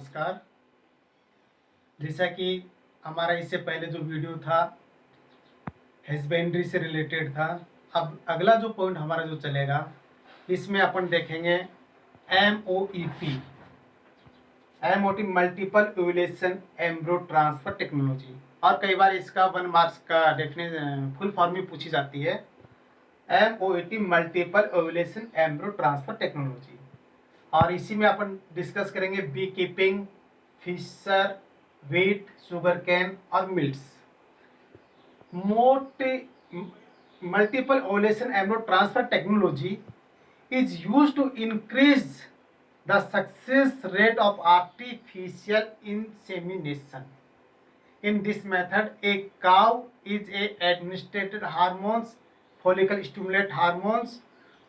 नमस्कार। जैसा कि हमारा इससे पहले जो वीडियो था हस्बेंड्री से रिलेटेड था, अब अगला जो पॉइंट हमारा जो चलेगा इसमें अपन देखेंगे MOET multiple ovulation embryo transfer technology. और कई बार इसका 1 मार्क्स का डेफिनेशन फुल फॉर्म में पूछी जाती है। MOET multiple ovulation embryo transfer technology. और इसी में अपन डिस्कस करेंगे beekeeping, fisher, wheat, sugarcane और मिल्ट्स। Multiple ovulation embryo transfer technology is used to increase the success rate of artificial insemination. In this method, a cow is administered hormones, follicle stimulate hormones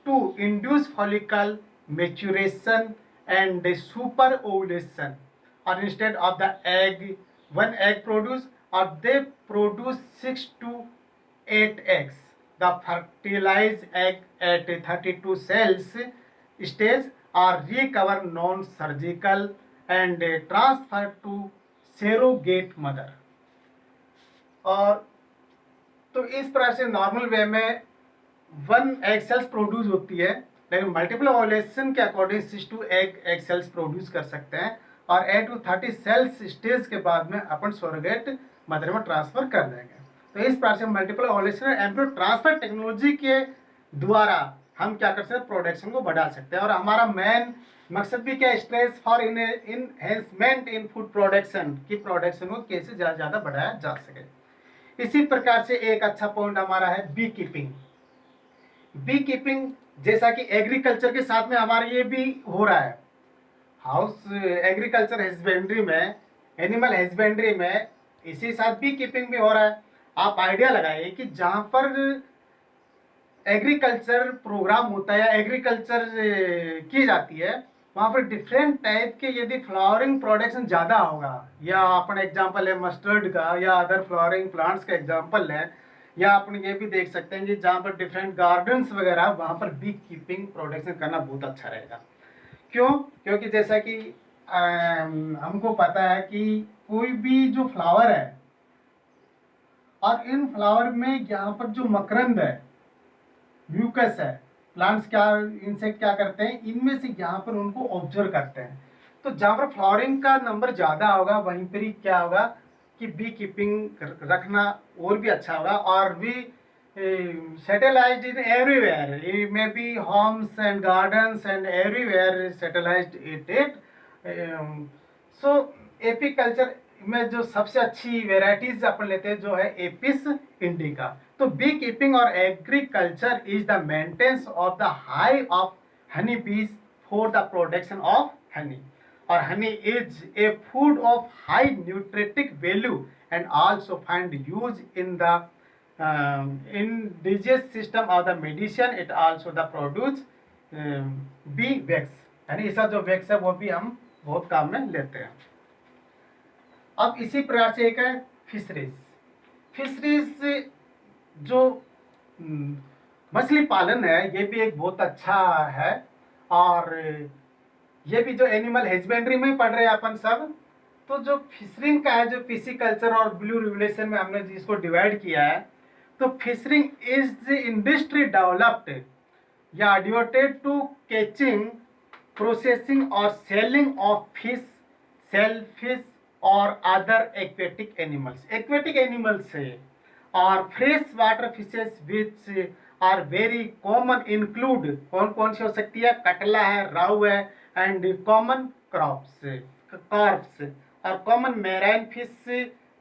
to induce follicle maturation and super ovulation. Or instead of the egg, one egg produce, or they produce 6 to 8 eggs. The fertilized egg at 32 cells stage are recover non-surgical and transferred to surrogate mother. और तो इस प्रकार से normal way में 1 egg cells produce होती है, लेकिन multiple ovulation के according 6 to 8 egg cells produce कर सकते हैं और 8 to 30 सेल्स स्टेज के बाद में अपन सरोगेट मदर में ट्रांसफर कर देंगे। तो इस प्रकार से multiple ovulation embryo transfer technology के द्वारा हम क्या कर सकते हैं, प्रोडक्शन को बढ़ा सकते हैं। और हमारा मेन मकसद भी क्या, stress for enhancement in food production की प्रोडक्शन को कैसे ज़्यादा बढ़ाया जा सके। इसी प्रकार से एक अच्छा पॉइंट हमारा है बी कीपिंग। बी कीपिंग जैसा कि एग्रीकल्चर के साथ में हमारा ये भी हो रहा है, हाउस एग्रीकल्चर हस्बेंड्री में, एनिमल हस्बेंड्री में इसी साथ बी कीपिंग भी हो रहा है। आप आइडिया लगाइए कि जहाँ पर एग्रीकल्चर प्रोग्राम होता है या एग्रीकल्चर की जाती है, वहाँ पर डिफरेंट टाइप के यदि फ्लावरिंग प्रोडक्शन ज़्यादा होगा, या अपन एग्जांपल है मस्टर्ड का या अदर फ्लावरिंग प्लांट्स का एग्जांपल है, या अपन ये भी देख सकते हैं कि जहाँ पर डिफरेंट गार्डन्स वगैरह, वहाँ पर बी कीपिंग प्रोडक्शन करना बहुत अच्छा रहेगा। क्यों? क्योंकि जैसा कि हमको पता है कि कोई भी जो फ्लावर है और इन फ्लावर में यहाँ पर जो मकरंद है, म्यूकस है, प्लांट्स क्या, इंसेक्ट क्या करते हैं, इनमें से यहाँ पर उनको ऑब्जर्व करते हैं। तो जहाँ पर फ्लावरिंग का नंबर ज़्यादा होगा वहीं पर ही क्या होगा कि बी कीपिंग रखना और भी अच्छा होगा। और भी settlized in everywhere, it may be homes and gardens and everywhere settlized it. So apiculture में जो सबसे अच्छी वेराइटीज अपन लेते हैं जो है एपिस इंडिका। तो बी कीपिंग और agriculture is the maintenance of the hive of honey bees for the production of honey. और honey is a food of high nutritic value and also find use in the indigenous system of the medicine. It also the produce bee wax, यानी इसका जो wax है वो भी हम बहुत काम में लेते हैं। अब इसी प्रकार से एक है फिशरीज। फिशरीज जो मछली पालन है, ये भी एक बहुत अच्छा है। और ये भी जो एनिमल हस्बेंड्री में ही पढ़ रहे हैं अपन सब, तो जो फिशरिंग का है, जो पिसिकल्चर और ब्लू रिवोल्यूशन में हमने जिसको डिवाइड किया है, तो fishing is the industry developed या डिवोटेड टू कैचिंग, प्रोसेसिंग और सेलिंग ऑफ फिश, सेलफिश और अदर एक्वेटिक एनिमल्स है। और fresh water fishes which are very common include, कौन कौन सी हो सकती है, कटला है, राउ है, एंड कॉमन कार्प्स और कॉमन मैराइन फिश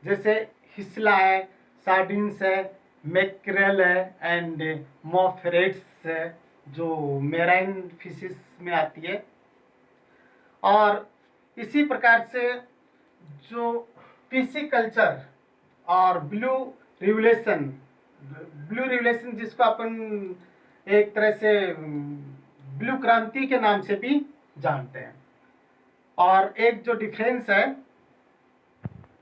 जैसे हिस्ला है, सार्डिन्स है, मैक्रेल है एंड मोफरेट्स है, जो मैराइन फिशेस में आती है। और इसी प्रकार से जो पिसिकल्चर और ब्लू रिवोल्यूशन जिसको अपन एक तरह से ब्लू क्रांति के नाम से भी जानते हैं। और एक जो डिफरेंस है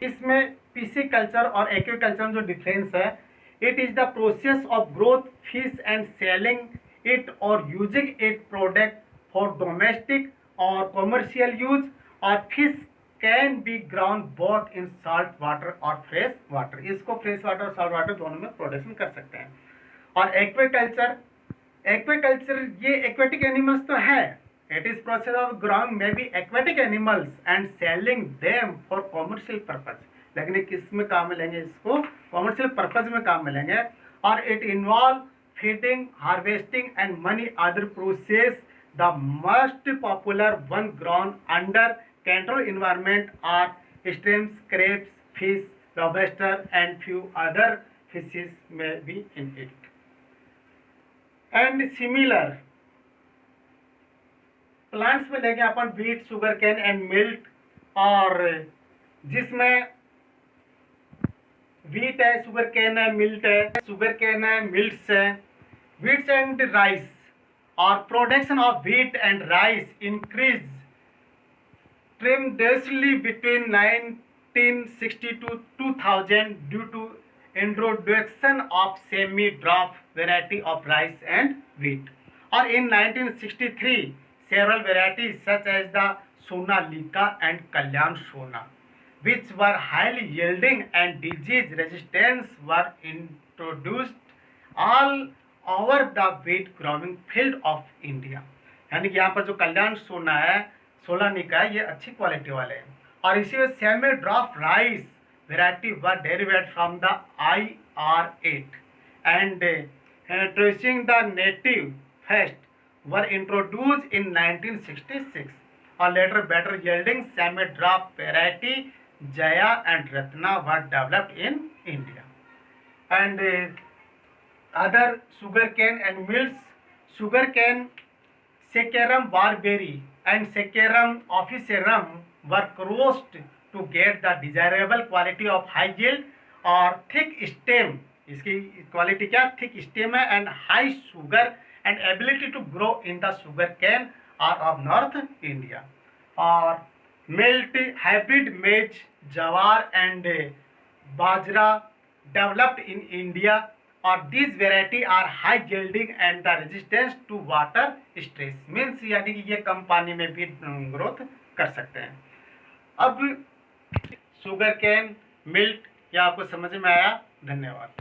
इसमें पिसिकल्चर और एक्वाकल्चर में जो डिफरेंस है, it is the process of growth fish and selling it और using it product for domestic और कॉमर्शियल यूज। और fish can be ground both in salt water और फ्रेश वाटर, इसको फ्रेश वाटर और salt water दोनों में production कर सकते हैं। और एक्वाकल्चर, एक्वाकल्चर ये एक्वेटिक एनिमल्स तो है, it is process of ground may be aquatic animals and selling them for commercial purpose, लेकिन किस में काम में लेंगे, इसको कॉमर्शियल पर्पज में काम में लेंगे। और it involve feeding, harvesting and money other process. The most popular one ground under control environment are shrimps, crabs, fish, lobster and few other fishes may be in it. And similar plants में लेंगे अपन wheat, sugar can and milk, और जिसमें wheat है, sugar cane है, milk है, sugar cane है, millets है, व्हीट्स एंड राइस, और production of wheat and rice increase tremendously between 1960 to 2000 due to introduction of semi-drop variety of rice and wheat. Or in 1963, several varieties such as the Sonalika and Kalyan Sona, which were highly yielding and disease resistance, were introduced all over the wheat growing field of India. यानी कि यहाँ पर जो कल्याण सोना है, सोलानिका है, ये अच्छी क्वालिटी वाले हैं। और इसी में semi dwarf rice variety were derived from the IR8 and tracing the native first were introduced in 1966 और later better yielding semi dwarf variety Jaya and Ratna were developed in India. And other sugar cane and mills, sugarcane Saccharum barberry and Saccharum officerum were crossed to get the desirable quality of high yield और thick stem, इसकी quality क्या, thick stem है, and high sugar and ability to grow in the sugar cane are of North India। और malt hybrid maize, jawar and bajra developed in India और this variety are high yielding and the resistance to water stress, means यानी कि ये कम पानी में भी growth कर सकते हैं। अब शुगर कैन, मिल्क, ये आपको समझ में आया? धन्यवाद।